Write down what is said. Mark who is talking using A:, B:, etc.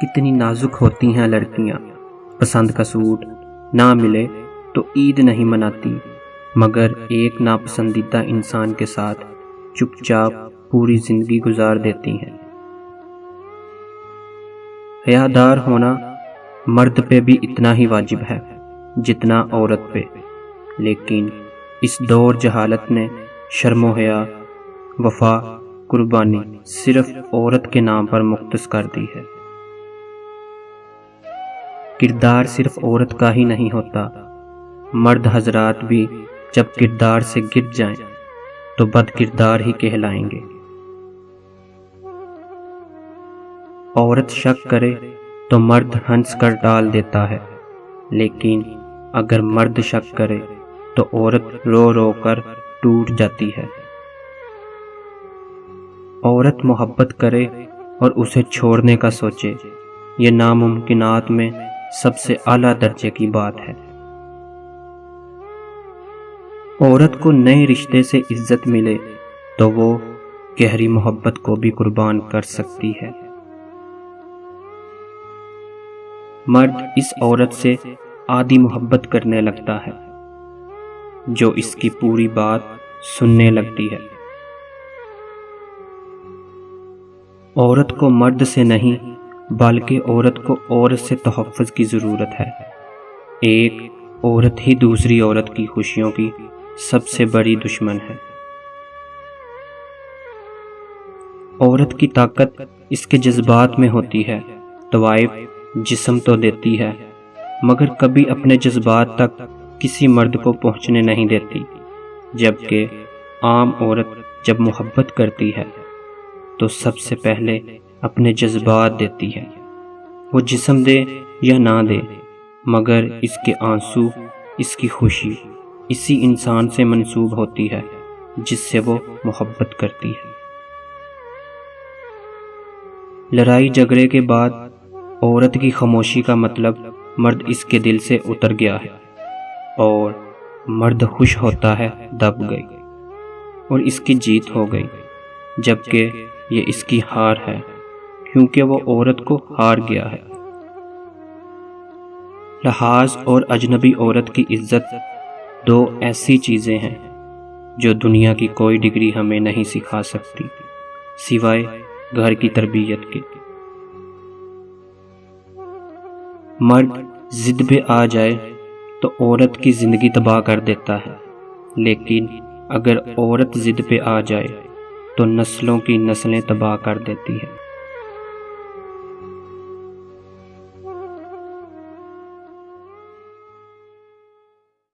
A: کتنی نازک ہوتی ہیں لڑکیاں، پسند کا سوٹ نہ ملے تو عید نہیں مناتی، مگر ایک ناپسندیدہ انسان کے ساتھ چپ چاپ پوری زندگی گزار دیتی ہیں۔ حیادار ہونا مرد پہ بھی اتنا ہی واجب ہے جتنا عورت پہ، لیکن اس دور جہالت نے شرم و حیا، وفا، قربانی صرف عورت کے نام پر مختص کر دی ہے۔ کردار صرف عورت کا ہی نہیں ہوتا، مرد حضرات بھی جب کردار سے گر جائیں تو بد کردار ہی کہلائیں گے۔ عورت شک کرے تو مرد ہنس کر ٹال دیتا ہے، لیکن اگر مرد شک کرے تو عورت رو رو کر ٹوٹ جاتی ہے۔ عورت محبت کرے اور اسے چھوڑنے کا سوچے، یہ ناممکنات میں سب سے اعلیٰ درجے کی بات ہے۔ عورت کو نئے رشتے سے عزت ملے تو وہ گہری محبت کو بھی قربان کر سکتی ہے۔ مرد اس عورت سے آدھی محبت کرنے لگتا ہے جو اس کی پوری بات سننے لگتی ہے۔ عورت کو مرد سے نہیں بلکہ عورت کو عورت سے تحفظ کی ضرورت ہے۔ ایک عورت ہی دوسری عورت کی خوشیوں کی سب سے بڑی دشمن ہے۔ عورت کی طاقت اس کے جذبات میں ہوتی ہے۔ طوائف جسم تو دیتی ہے مگر کبھی اپنے جذبات تک کسی مرد کو پہنچنے نہیں دیتی، جبکہ عام عورت جب محبت کرتی ہے تو سب سے پہلے اپنے جذبات دیتی ہے۔ وہ جسم دے یا نہ دے مگر اس کے آنسو، اس کی خوشی اسی انسان سے منسوب ہوتی ہے جس سے وہ محبت کرتی ہے۔ لڑائی جھگڑے کے بعد عورت کی خاموشی کا مطلب مرد اس کے دل سے اتر گیا ہے، اور مرد خوش ہوتا ہے دب گئی اور اس کی جیت ہو گئی، جبکہ یہ اس کی ہار ہے کیونکہ وہ عورت کو ہار گیا ہے۔ لحاظ اور اجنبی عورت کی عزت دو ایسی چیزیں ہیں جو دنیا کی کوئی ڈگری ہمیں نہیں سکھا سکتی سوائے گھر کی تربیت کے۔ مرد ضد پہ آ جائے تو عورت کی زندگی تباہ کر دیتا ہے، لیکن اگر عورت ضد پہ آ جائے تو نسلوں کی نسلیں تباہ کر دیتی ہے۔